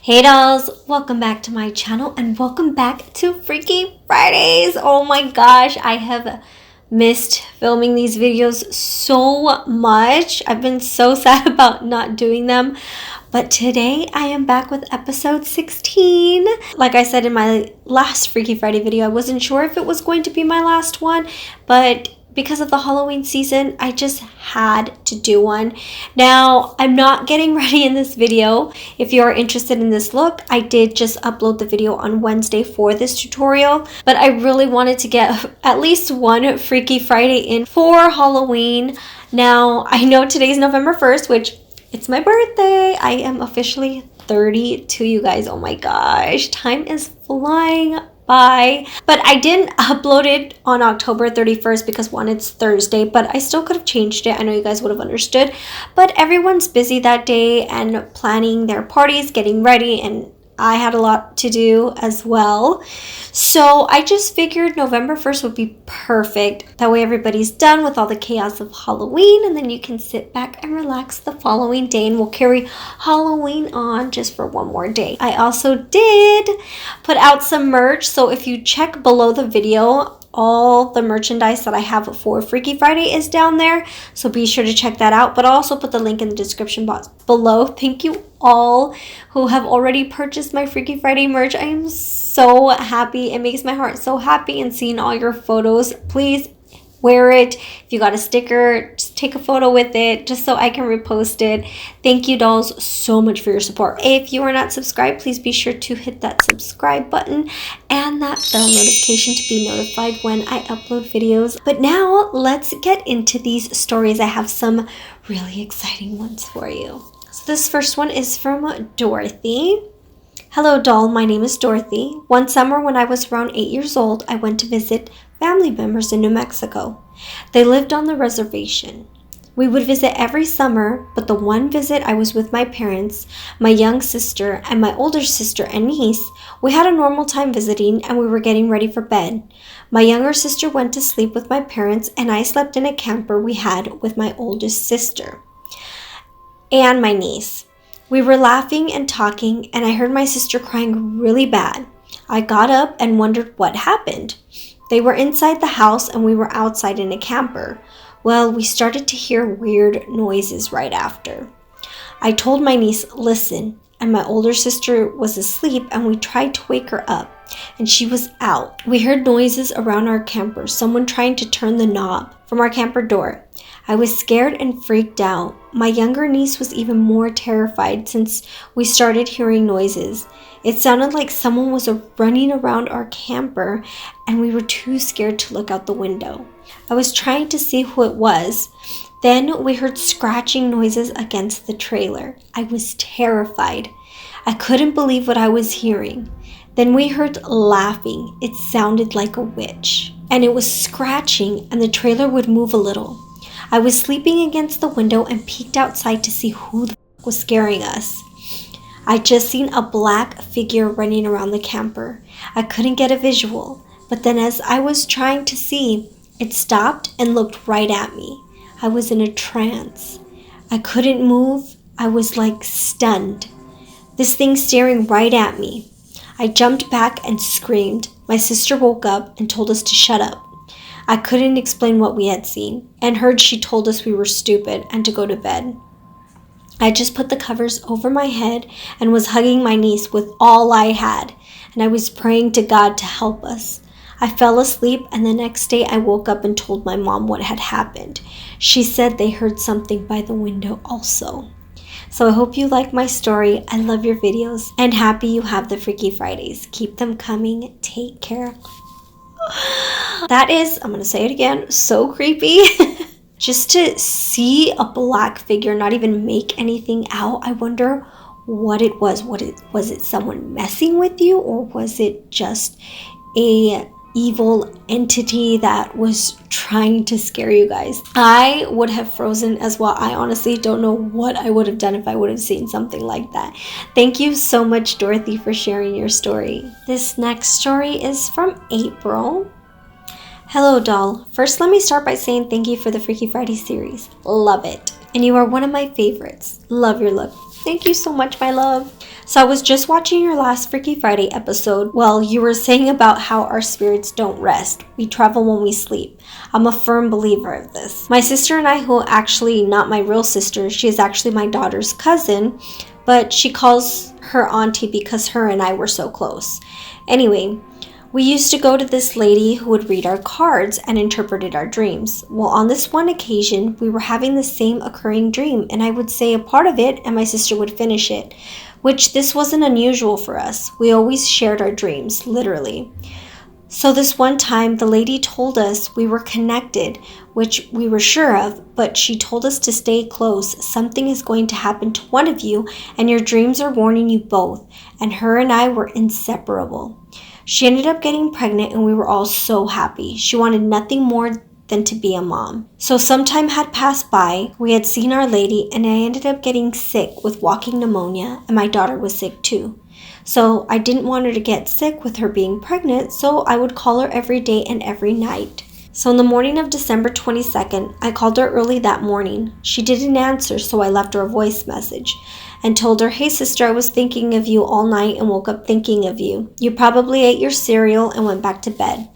Hey dolls, welcome back to my channel and welcome back to Freaky Fridays. Oh my gosh, I have missed filming these videos so much. I've been so sad about not doing them, but today I am back with episode 16. Like I said in my last Freaky Friday video, I wasn't sure if it was going to be my last one, but because of the Halloween season, I just had to do one. Now, I'm not getting ready in this video. If you are interested in this look, I did just upload the video on Wednesday for this tutorial, but I really wanted to get at least one Freaky Friday in for Halloween. Now, I know today's November 1st, which it's my birthday. I am officially 32, you guys. Oh my gosh, time is flying by. But I didn't upload it on October 31st because one, it's Thursday, but I still could have changed it. I know you guys would have understood, but everyone's busy that day and planning their parties, getting ready, and I had a lot to do as well. So I just figured November 1st would be perfect. That way everybody's done with all the chaos of Halloween, and then you can sit back and relax the following day, and we'll carry Halloween on just for one more day. I also did put out some merch, so if you check below the video, all the merchandise that I have for Freaky Friday is down there, so be sure to check that out. But I'll also put the link in the description box below. Thank you all who have already purchased my Freaky Friday merch. I am so happy. It makes my heart so happy, and seeing all your photos. Please wear it. If you got a sticker, just take a photo with it just so I can repost it. Thank you dolls so much for your support. If you are not subscribed, please be sure to hit that subscribe button and that bell notification to be notified when I upload videos. But now let's get into these stories. I have some really exciting ones for you. So this first one is from Dorothy. Hello doll, my name is Dorothy. One summer when I was around 8 years old, I went to visit family members in New Mexico. They lived on the reservation. We would visit every summer, but the one visit I was with my parents, my young sister, and my older sister and niece. We had a normal time visiting and we were getting ready for bed. My younger sister went to sleep with my parents and I slept in a camper we had with my oldest sister and my niece. We were laughing and talking, and I heard my sister crying really bad. I got up and wondered what happened. They were inside the house and we were outside in a camper. Well, we started to hear weird noises right after. I told my niece, listen, and my older sister was asleep and we tried to wake her up, and she was out. We heard noises around our camper, someone trying to turn the knob from our camper door. I was scared and freaked out. My younger niece was even more terrified since we started hearing noises. It sounded like someone was running around our camper and we were too scared to look out the window. I was trying to see who it was. Then we heard scratching noises against the trailer. I was terrified. I couldn't believe what I was hearing. Then we heard laughing. It sounded like a witch. And it was scratching and the trailer would move a little. I was sleeping against the window and peeked outside to see who the was scaring us. I just seen a black figure running around the camper. I couldn't get a visual, but then as I was trying to see, it stopped and looked right at me. I was in a trance. I couldn't move. I was like stunned. This thing staring right at me. I jumped back and screamed. My sister woke up and told us to shut up. I couldn't explain what we had seen and heard she told us we were stupid and to go to bed. I just put the covers over my head and was hugging my niece with all I had, and I was praying to God to help us. I fell asleep, and the next day I woke up and told my mom what had happened. She said they heard something by the window also. So I hope you like my story. I love your videos and happy you have the Freaky Fridays. Keep them coming. Take care. That is, I'm going to say it again, so creepy. Just to see a black figure not even make anything out, I wonder what it was. Was it someone messing with you, or was it just a evil entity that was trying to scare you guys? I would have frozen as well. I honestly don't know what I would have done if I would have seen something like that. Thank you so much, Dorothy, for sharing your story. This next story is from April. Hello doll. First, let me start by saying thank you for the Freaky Friday series. Love it. And you are one of my favorites. Love your look. Thank you so much, my love. So I was just watching your last Freaky Friday episode. Well, you were saying about how our spirits don't rest. We travel when we sleep. I'm a firm believer of this. My sister and I, who actually not my real sister, she is actually my daughter's cousin, but she calls her auntie because her and I were so close. Anyway, we used to go to this lady who would read our cards and interpreted our dreams. Well, on this one occasion, we were having the same occurring dream, and I would say a part of it and my sister would finish it, which this wasn't unusual for us. We always shared our dreams, literally. So this one time, the lady told us we were connected, which we were sure of, but she told us to stay close. Something is going to happen to one of you, and your dreams are warning you both, and her and I were inseparable. She ended up getting pregnant and we were all so happy. She wanted nothing more than to be a mom. So some time had passed by. We had seen Our Lady and I ended up getting sick with walking pneumonia and my daughter was sick too. So I didn't want her to get sick with her being pregnant, so I would call her every day and every night. So in the morning of December 22nd, I called her early that morning. She didn't answer, so I left her a voice message and told her, "Hey sister, I was thinking of you all night and woke up thinking of you. You probably ate your cereal and went back to bed.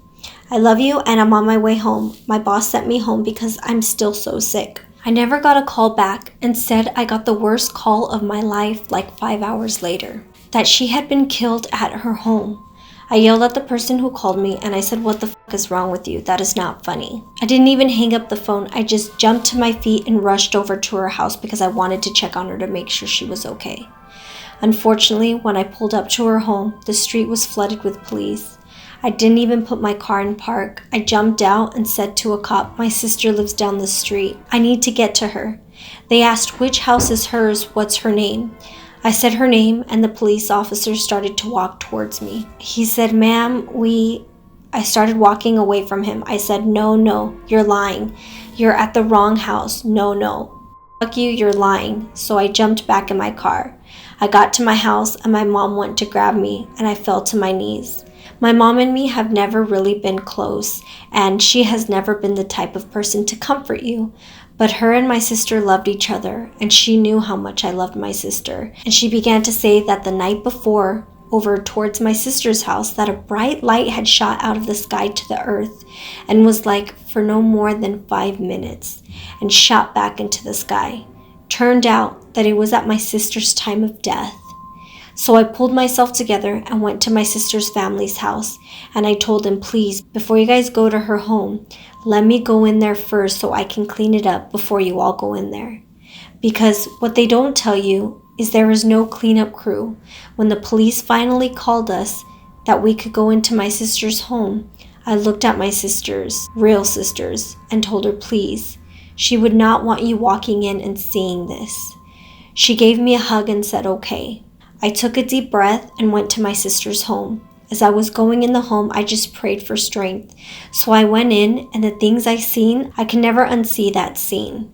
I love you and I'm on my way home. My boss sent me home because I'm still so sick." I never got a call back and said I got the worst call of my life like 5 hours later, that she had been killed at her home. I yelled at the person who called me and I said, "What the fuck is wrong with you? That is not funny." I didn't even hang up the phone. I just jumped to my feet and rushed over to her house because I wanted to check on her to make sure she was okay. Unfortunately, when I pulled up to her home, the street was flooded with police. I didn't even put my car in park. I jumped out and said to a cop, "My sister lives down the street. I need to get to her." They asked which house is hers, what's her name. I said her name and the police officer started to walk towards me. He said, "Ma'am, I started walking away from him. I said, No, you're lying. You're at the wrong house. No. Fuck you, you're lying." So I jumped back in my car. I got to my house and my mom went to grab me and I fell to my knees. My mom and me have never really been close and she has never been the type of person to comfort you. But her and my sister loved each other, and she knew how much I loved my sister. And she began to say that the night before, over towards my sister's house, that a bright light had shot out of the sky to the earth and was like for no more than 5 minutes and shot back into the sky. Turned out that it was at my sister's time of death. So I pulled myself together and went to my sister's family's house and I told them, "Please, before you guys go to her home, let me go in there first so I can clean it up before you all go in there." Because what they don't tell you is there is no cleanup crew. When the police finally called us that we could go into my sister's home, I looked at my sisters, real sisters, and told her, "Please, she would not want you walking in and seeing this." She gave me a hug and said, "Okay." I took a deep breath and went to my sister's home. As I was going in the home, I just prayed for strength. So I went in, and the things I seen, I can never unsee that scene.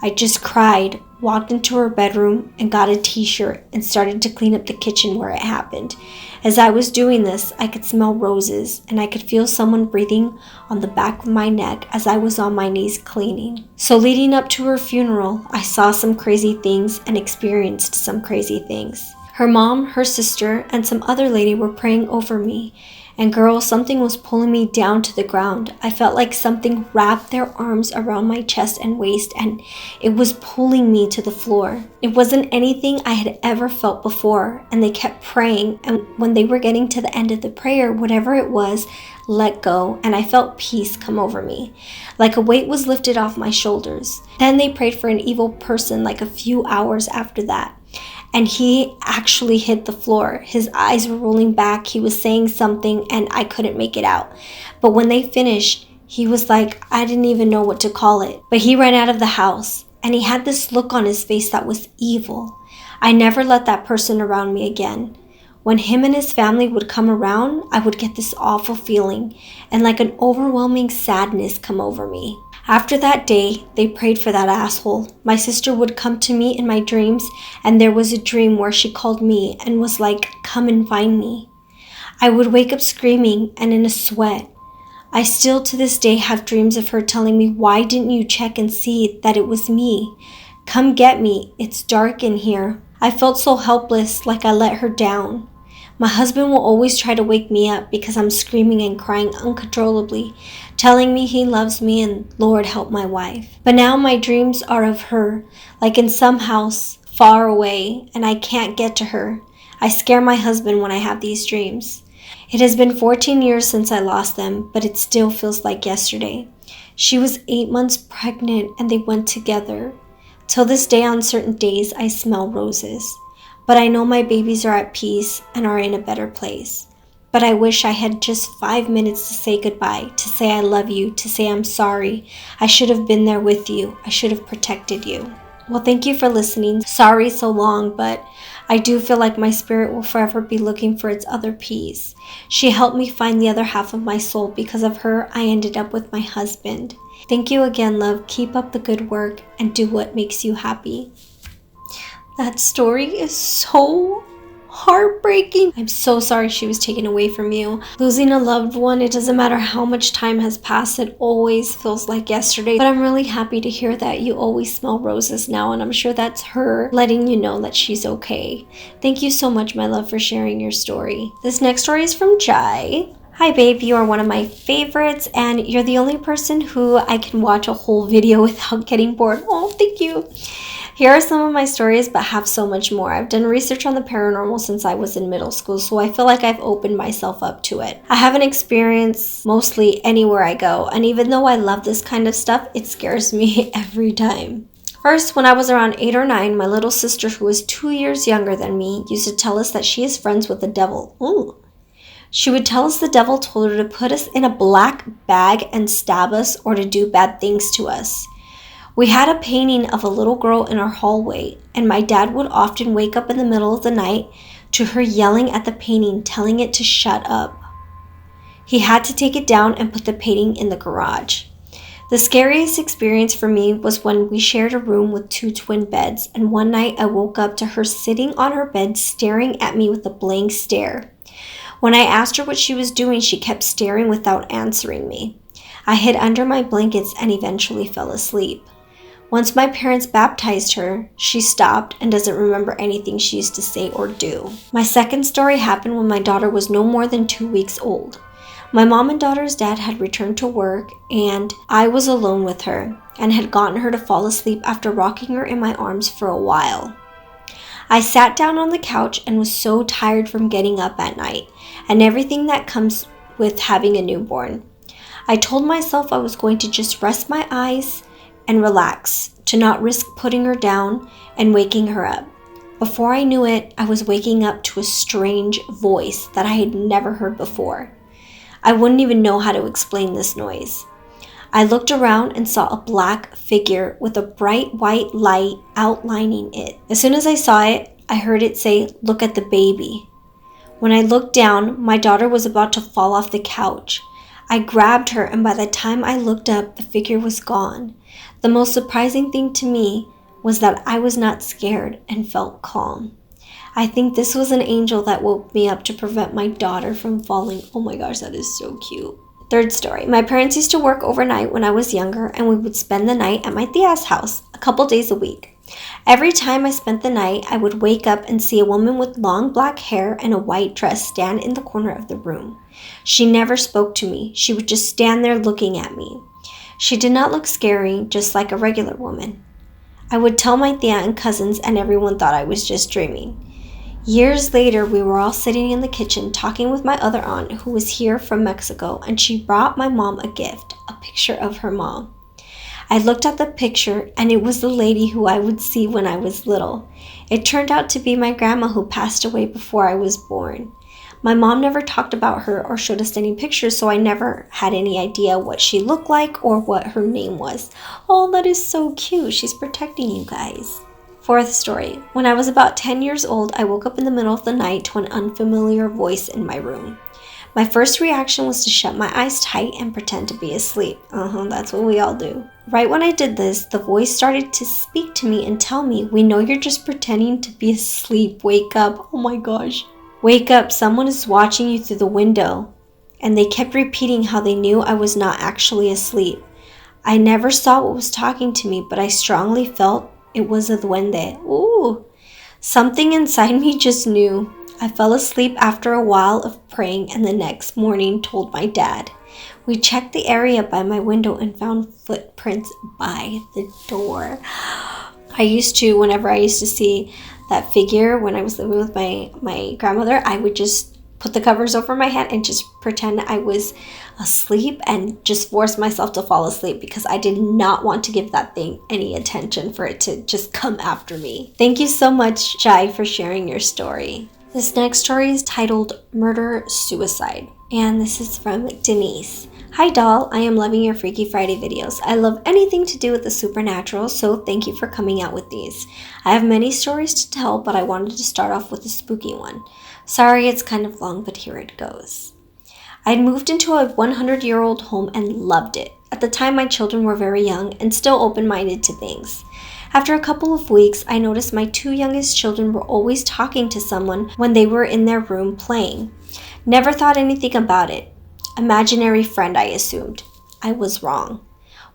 I just cried, walked into her bedroom, and got a t-shirt and started to clean up the kitchen where it happened. As I was doing this, I could smell roses, and I could feel someone breathing on the back of my neck as I was on my knees cleaning. So leading up to her funeral, I saw some crazy things and experienced some crazy things. Her mom, her sister, and some other lady were praying over me. And girl, something was pulling me down to the ground. I felt like something wrapped their arms around my chest and waist, and it was pulling me to the floor. It wasn't anything I had ever felt before, and they kept praying, and when they were getting to the end of the prayer, whatever it was, let go, and I felt peace come over me. Like a weight was lifted off my shoulders. Then they prayed for an evil person like a few hours after that. And he actually hit the floor. His eyes were rolling back. He was saying something and I couldn't make it out. But when they finished, he was like, I didn't even know what to call it. But he ran out of the house and he had this look on his face that was evil. I never let that person around me again. When him and his family would come around, I would get this awful feeling and like an overwhelming sadness come over me. After that day, they prayed for that asshole. My sister would come to me in my dreams, and there was a dream where she called me and was like, come and find me. I would wake up screaming and in a sweat. I still to this day have dreams of her telling me, why didn't you check and see that it was me? Come get me, it's dark in here. I felt so helpless, like I let her down. My husband will always try to wake me up because I'm screaming and crying uncontrollably, telling me he loves me and Lord help my wife. But now my dreams are of her, like in some house far away, and I can't get to her. I scare my husband when I have these dreams. It has been 14 years since I lost them, but it still feels like yesterday. She was 8 months pregnant and they went together. Till this day, on certain days, I smell roses. But I know my babies are at peace and are in a better place. But I wish I had just 5 minutes to say goodbye, to say I love you, to say I'm sorry. I should have been there with you. I should have protected you. Well, thank you for listening. Sorry so long, but I do feel like my spirit will forever be looking for its other piece. She helped me find the other half of my soul. Because of her, I ended up with my husband. Thank you again, love. Keep up the good work and do what makes you happy. That story is so heartbreaking. I'm so sorry she was taken away from you. Losing a loved one, it doesn't matter how much time has passed, it always feels like yesterday. But I'm really happy to hear that you always smell roses now, and I'm sure that's her letting you know that she's okay. Thank you so much, my love, for sharing your story. This next story is from Jai. Hi babe, you are one of my favorites and you're the only person who I can watch a whole video without getting bored. Oh, thank you. Here are some of my stories, but have so much more. I've done research on the paranormal since I was in middle school, so I feel like I've opened myself up to it. I have an experience mostly anywhere I go, and even though I love this kind of stuff, it scares me every time. First, when I was around 8 or 9, my little sister, who was 2 years younger than me, used to tell us that she is friends with the devil. Ooh. She would tell us the devil told her to put us in a black bag and stab us or to do bad things to us. We had a painting of a little girl in our hallway, and my dad would often wake up in the middle of the night to her yelling at the painting, telling it to shut up. He had to take it down and put the painting in the garage. The scariest experience for me was when we shared a room with 2 twin beds, and one night I woke up to her sitting on her bed staring at me with a blank stare. When I asked her what she was doing, she kept staring without answering me. I hid under my blankets and eventually fell asleep. Once my parents baptized her, she stopped and doesn't remember anything she used to say or do. My second story happened when my daughter was no more than 2 weeks old. My mom and daughter's dad had returned to work and I was alone with her and had gotten her to fall asleep after rocking her in my arms for a while. I sat down on the couch and was so tired from getting up at night and everything that comes with having a newborn. I told myself I was going to just rest my eyes and relax, to not risk putting her down and waking her up. Before I knew it, I was waking up to a strange voice that I had never heard before. I wouldn't even know how to explain this noise. I looked around and saw a black figure with a bright white light outlining it. As soon as I saw it, I heard it say, "Look at the baby." When I looked down, my daughter was about to fall off the couch. I grabbed her, and by the time I looked up, the figure was gone. The most surprising thing to me was that I was not scared and felt calm. I think this was an angel that woke me up to prevent my daughter from falling. Oh my gosh, that is so cute. Third story. My parents used to work overnight when I was younger, and we would spend the night at my tia's house a couple days a week. Every time I spent the night, I would wake up and see a woman with long black hair and a white dress stand in the corner of the room. She never spoke to me. She would just stand there looking at me. She did not look scary, just like a regular woman. I would tell my tia and cousins, and everyone thought I was just dreaming. Years later, we were all sitting in the kitchen talking with my other aunt who was here from Mexico, and she brought my mom a gift, a picture of her mom. I looked at the picture, and it was the lady who I would see when I was little. It turned out to be my grandma who passed away before I was born. My mom never talked about her or showed us any pictures, so I never had any idea what she looked like or what her name was. Oh, that is so cute. She's protecting you guys. Fourth story. When I was about 10 years old, I woke up in the middle of the night to an unfamiliar voice in my room. My first reaction was to shut my eyes tight and pretend to be asleep. That's what we all do. Right when I did this, the voice started to speak to me and tell me, "We know you're just pretending to be asleep. Wake up." Oh my gosh. "Wake up, someone is watching you through the window." And they kept repeating how they knew I was not actually asleep. I never saw what was talking to me, but I strongly felt it was a duende. Ooh. Something inside me just knew. I fell asleep after a while of praying and the next morning told my dad. We checked the area by my window and found footprints by the door. Whenever I used to see that figure when I was living with my grandmother, I would just put the covers over my head and just pretend I was asleep and just force myself to fall asleep because I did not want to give that thing any attention for it to just come after me. Thank you so much, Jai, for sharing your story. This next story is titled Murder Suicide, and this is from Denise. Hi doll, I am loving your Freaky Friday videos. I love anything to do with the supernatural, so thank you for coming out with these. I have many stories to tell, but I wanted to start off with a spooky one. Sorry, it's kind of long, but here it goes. I had moved into a 100-year-old home and loved it. At the time, my children were very young and still open-minded to things. After a couple of weeks, I noticed my 2 youngest children were always talking to someone when they were in their room playing. Never thought anything about it. Imaginary friend, I assumed. I was wrong.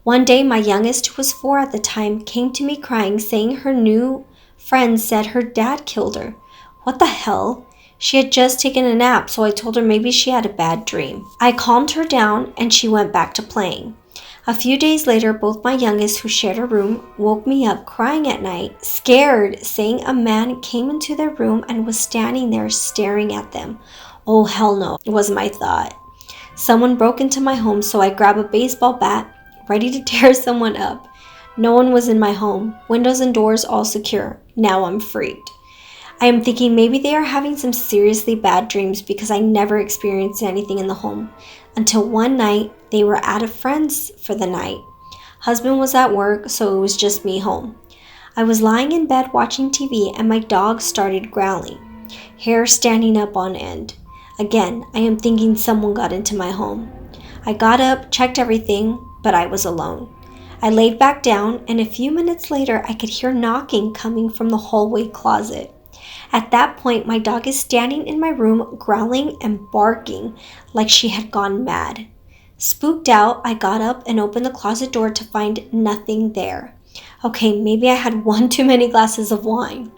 One day, my youngest, who was 4 at the time, came to me crying, saying her new friend said her dad killed her. What the hell? She had just taken a nap, so I told her maybe she had a bad dream. I calmed her down, and she went back to playing. A few days later, both my youngest, who shared a room, woke me up crying at night, scared, saying a man came into their room and was standing there staring at them. Oh, hell no, was my thought. Someone broke into my home, so I grabbed a baseball bat, ready to tear someone up. No one was in my home. Windows and doors all secure. Now I'm freaked. I am thinking maybe they are having some seriously bad dreams because I never experienced anything in the home. Until one night, they were at a friend's for the night. Husband was at work, so it was just me home. I was lying in bed watching TV and my dog started growling, hair standing up on end. Again, I am thinking someone got into my home. I got up, checked everything, but I was alone. I laid back down, and a few minutes later, I could hear knocking coming from the hallway closet. At that point, my dog is standing in my room, growling and barking like she had gone mad. Spooked out, I got up and opened the closet door to find nothing there. Okay, maybe I had one too many glasses of wine.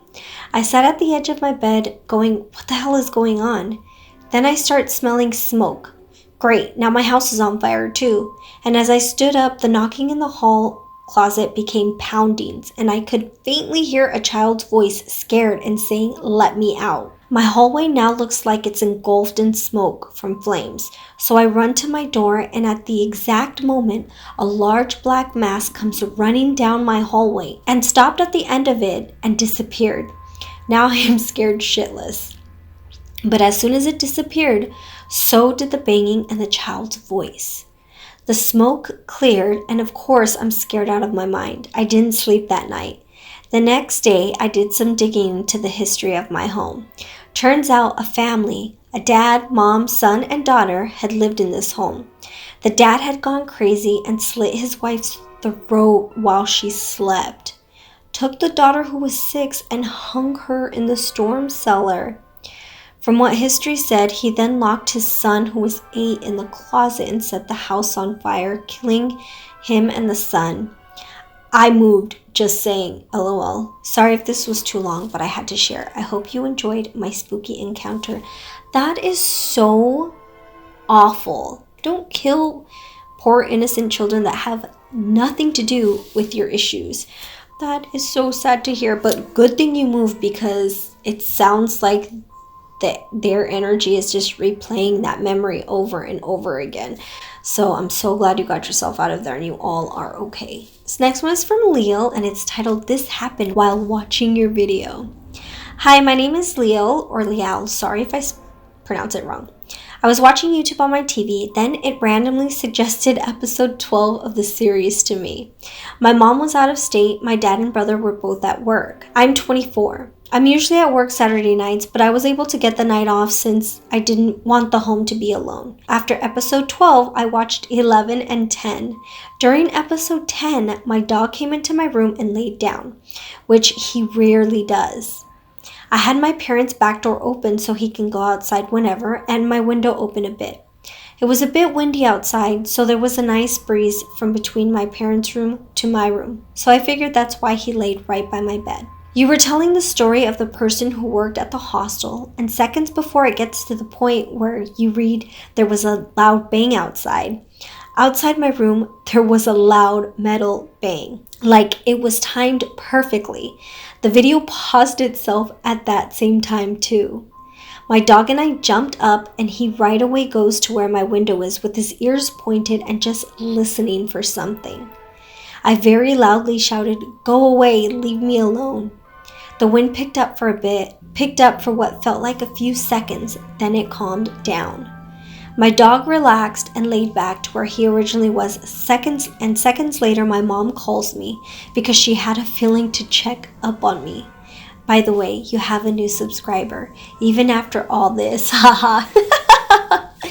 I sat at the edge of my bed going, what the hell is going on? Then I start smelling smoke. Great, now my house is on fire too. And as I stood up, the knocking in the hall closet became poundings, and I could faintly hear a child's voice, scared and saying, let me out. My hallway now looks like it's engulfed in smoke from flames. So I run to my door, and at the exact moment, a large black mass comes running down my hallway and stopped at the end of it and disappeared. Now I am scared shitless. But as soon as it disappeared, so did the banging and the child's voice. The smoke cleared, and of course, I'm scared out of my mind. I didn't sleep that night. The next day, I did some digging into the history of my home. Turns out a family, a dad, mom, son, and daughter, had lived in this home. The dad had gone crazy and slit his wife's throat while she slept. Took the daughter, who was 6, and hung her in the storm cellar. From what history said, he then locked his son, who was 8, in the closet and set the house on fire, killing him and the son. I moved, just saying, lol. Sorry if this was too long, but I had to share. I hope you enjoyed my spooky encounter. That is so awful. Don't kill poor innocent children that have nothing to do with your issues. That is so sad to hear, but good thing you moved, because it sounds like their energy is just replaying that memory over and over again. So I'm so glad you got yourself out of there and you all are okay. This next one is from Allele, and it's titled, This Happened While Watching Your Video. Hi, my name is Allele, or Lial. Sorry if I pronounce it wrong. I was watching YouTube on my TV, then it randomly suggested episode 12 of the series to me. My mom was out of state, my dad and brother were both at work. I'm 24. I'm usually at work Saturday nights, but I was able to get the night off since I didn't want the home to be alone. After episode 12, I watched 11 and 10. During episode 10, my dog came into my room and laid down, which he rarely does. I had my parents' back door open so he can go outside whenever, and my window open a bit. It was a bit windy outside, so there was a nice breeze from between my parents' room to my room, so I figured that's why he laid right by my bed. You were telling the story of the person who worked at the hostel, and seconds before it gets to the point where you read there was a loud bang outside. Outside my room, there was a loud metal bang. Like it was timed perfectly. The video paused itself at that same time too. My dog and I jumped up and he right away goes to where my window is with his ears pointed and just listening for something. I very loudly shouted, "Go away, leave me alone." The wind picked up for a bit, picked up for what felt like a few seconds, then it calmed down. My dog relaxed and laid back to where he originally was seconds later my mom calls me because she had a feeling to check up on me. By the way, you have a new subscriber, even after all this, haha.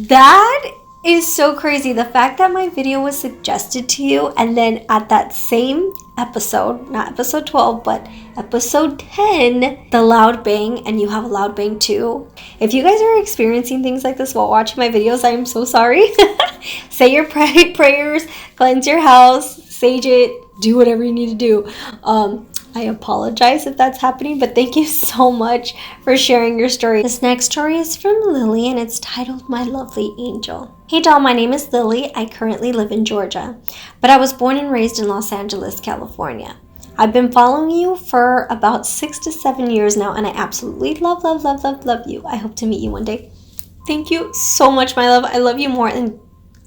That is so crazy. The fact that my video was suggested to you and then at that same episode, not episode 12, but episode 10, the loud bang, and you have a loud bang too. If you guys are experiencing things like this while watching my videos, I am so sorry. Say your prayers, cleanse your house, sage it, do whatever you need to do. I apologize if that's happening, but thank you so much for sharing your story. This next story is from Lily and it's titled My Lovely Angel. Hey doll, my name is Lily. I currently live in Georgia, but I was born and raised in Los Angeles, California. I've been following you for about 6 to 7 years now and I absolutely love you. I hope to meet you one day. Thank you so much, my love. I love you more than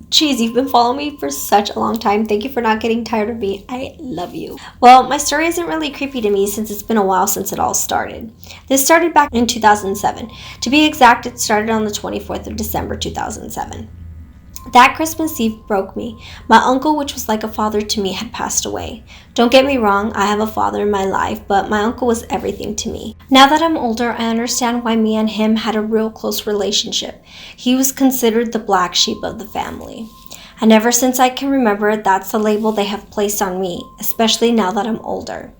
Jeez, you've been following me for such a long time. Thank you for not getting tired of me. I love you. Well, my story isn't really creepy to me since it's been a while since it all started. This started back in 2007. To be exact, it started on the 24th of December 2007. That Christmas Eve broke me. My uncle, which was like a father to me, had passed away. Don't get me wrong, I have a father in my life, but my uncle was everything to me. Now that I'm older, I understand why me and him had a real close relationship. He was considered the black sheep of the family. And ever since I can remember, that's the label they have placed on me, especially now that I'm older.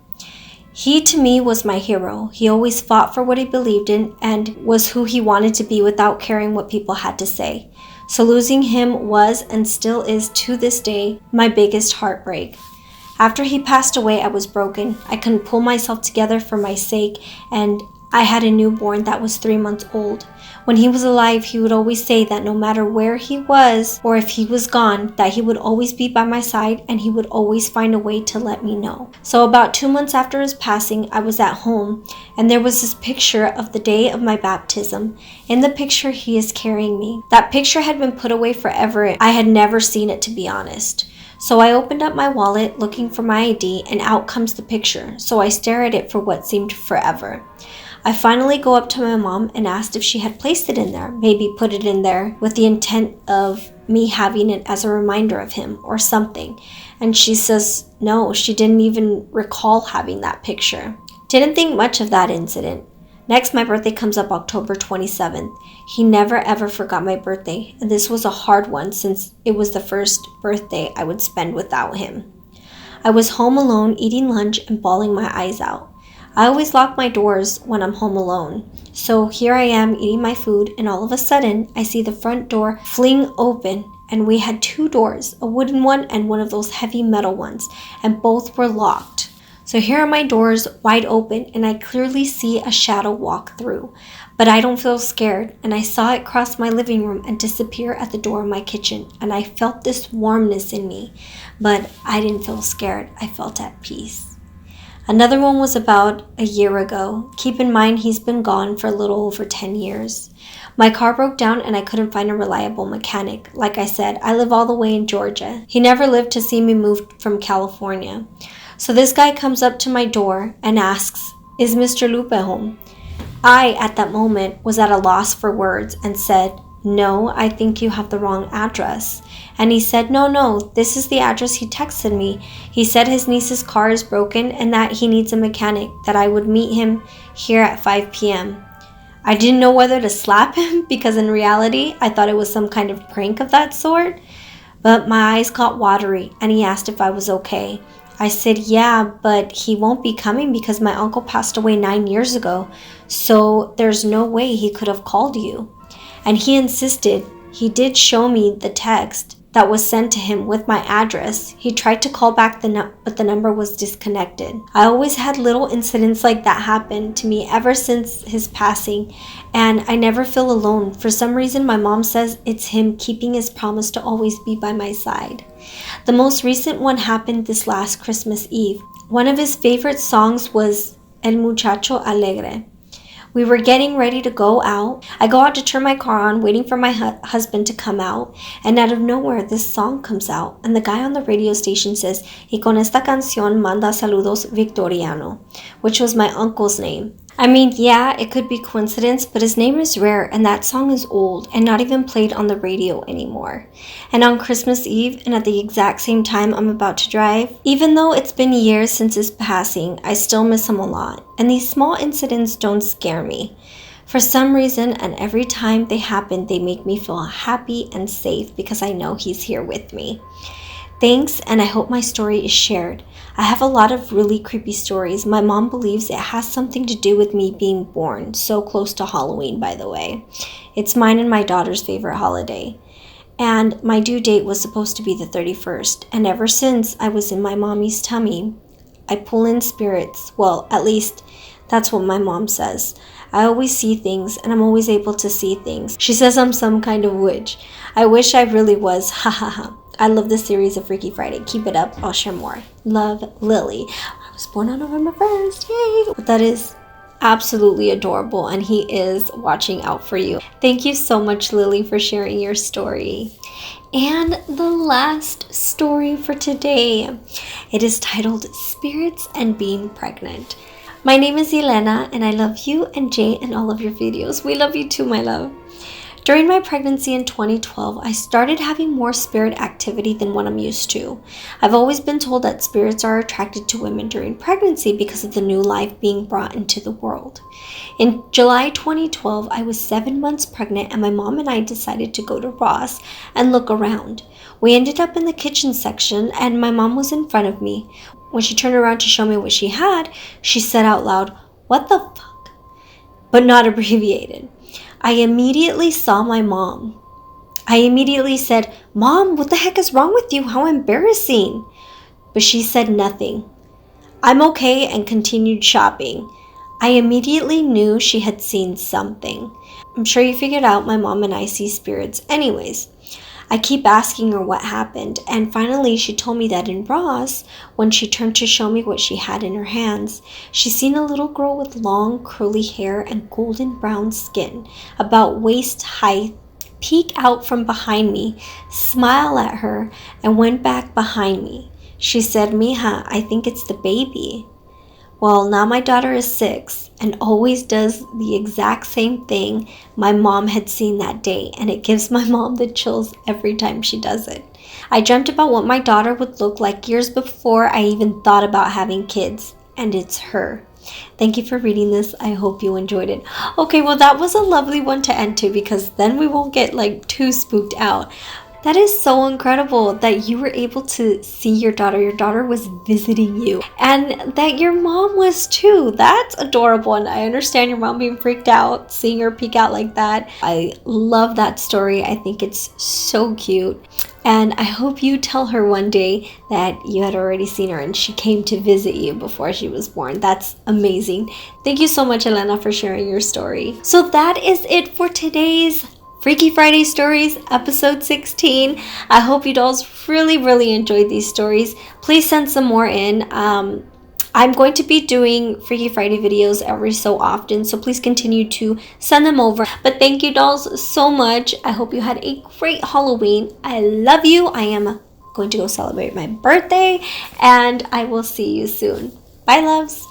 He, to me, was my hero. He always fought for what he believed in and was who he wanted to be without caring what people had to say. So losing him was and still is to this day my biggest heartbreak. After he passed away, I was broken. I couldn't pull myself together for my sake, and I had a newborn that was 3 months old. When he was alive, he would always say that no matter where he was or if he was gone, that he would always be by my side and he would always find a way to let me know. So about 2 months after his passing, I was at home and there was this picture of the day of my baptism. In the picture, he is carrying me. That picture had been put away forever. I had never seen it, to be honest. So I opened up my wallet looking for my ID and out comes the picture. So I stare at it for what seemed forever. I finally go up to my mom and asked if she had placed it in there, maybe put it in there with the intent of me having it as a reminder of him or something. And she says no, she didn't even recall having that picture. Didn't think much of that incident. Next, my birthday comes up October 27th. He never ever forgot my birthday, and this was a hard one since it was the first birthday I would spend without him. I was home alone eating lunch and bawling my eyes out. I always lock my doors when I'm home alone. So here I am eating my food and all of a sudden I see the front door fling open and we had 2 doors, a wooden one and one of those heavy metal ones, and both were locked. So here are my doors wide open and I clearly see a shadow walk through. But I don't feel scared and I saw it cross my living room and disappear at the door of my kitchen and I felt this warmness in me. But I didn't feel scared, I felt at peace. Another one was about a year ago. Keep in mind he's been gone for a little over 10 years. My car broke down and I couldn't find a reliable mechanic. Like I said, I live all the way in Georgia. He never lived to see me move from California. So this guy comes up to my door and asks, "Is Mr. Lupe home?" I, at that moment, was at a loss for words and said, "No, I think you have the wrong address." And he said, no, this is the address he texted me. He said his niece's car is broken and that he needs a mechanic, that I would meet him here at 5 p.m. I didn't know whether to slap him because in reality, I thought it was some kind of prank of that sort. But my eyes got watery and he asked if I was okay. I said, yeah, but he won't be coming because my uncle passed away 9 years ago. So there's no way he could have called you. And he insisted. He did show me the text that was sent to him with my address. He tried to call back but the number was disconnected. I always had little incidents like that happen to me ever since his passing, and I never feel alone. For some reason, my mom says it's him keeping his promise to always be by my side. The most recent one happened this last Christmas Eve. One of his favorite songs was El Muchacho Alegre. We were getting ready to go out. I go out to turn my car on, waiting for my husband to come out. And out of nowhere, this song comes out. And the guy on the radio station says, "Y con esta canción manda saludos Victoriano," which was my uncle's name. I mean, yeah, it could be coincidence, but his name is rare and that song is old and not even played on the radio anymore. And on Christmas Eve and at the exact same time I'm about to drive, even though it's been years since his passing, I still miss him a lot. And these small incidents don't scare me. For some reason, and every time they happen, they make me feel happy and safe because I know he's here with me. Thanks, and I hope my story is shared. I have a lot of really creepy stories. My mom believes it has something to do with me being born, so close to Halloween, by the way. It's mine and my daughter's favorite holiday. And my due date was supposed to be the 31st, and ever since I was in my mommy's tummy, I pull in spirits. Well, at least that's what my mom says. I always see things, and I'm always able to see things. She says I'm some kind of witch. I wish I really was, ha ha ha. I love this series of Freaky Friday. Keep it up. I'll share more. Love, Lily. I was born on November 1st. Yay! But that is absolutely adorable, and he is watching out for you. Thank you so much, Lily, for sharing your story. And the last story for today. It is titled Spirits and Being Pregnant. My name is Elena, and I love you and Jay and all of your videos. We love you too, my love. During my pregnancy in 2012, I started having more spirit activity than what I'm used to. I've always been told that spirits are attracted to women during pregnancy because of the new life being brought into the world. In July 2012, I was 7 months pregnant and my mom and I decided to go to Ross and look around. We ended up in the kitchen section and my mom was in front of me. When she turned around to show me what she had, she said out loud, "What the fuck?" But not abbreviated. I immediately saw my mom. I immediately said, "Mom, what the heck is wrong with you? How embarrassing." But she said nothing. I'm okay and continued shopping. I immediately knew she had seen something. I'm sure you figured out my mom and I see spirits anyways. I keep asking her what happened, and finally she told me that in Ross, when she turned to show me what she had in her hands, she seen a little girl with long curly hair and golden brown skin, about waist height, peek out from behind me, smile at her, and went back behind me. She said, "Mija, I think it's the baby." Well, now my daughter is 6 and always does the exact same thing my mom had seen that day, and it gives my mom the chills every time she does it. I dreamt about what my daughter would look like years before I even thought about having kids, and it's her. Thank you for reading this. I hope you enjoyed it. Okay, well that was a lovely one to end to because then we won't get like too spooked out. That is so incredible that you were able to see your daughter. Your daughter was visiting you and that your mom was too. That's adorable, and I understand your mom being freaked out, seeing her peek out like that. I love that story. I think it's so cute. And I hope you tell her one day that you had already seen her and she came to visit you before she was born. That's amazing. Thank you so much, Elena, for sharing your story. So that is it for today's Freaky Friday Stories, episode 16. I hope you dolls really enjoyed these stories. Please send some more in. I'm going to be doing Freaky Friday videos every so often, so please continue to send them over. But thank you dolls so much. I hope you had a great Halloween. I love you. I am going to go celebrate my birthday, and I will see you soon. Bye, loves.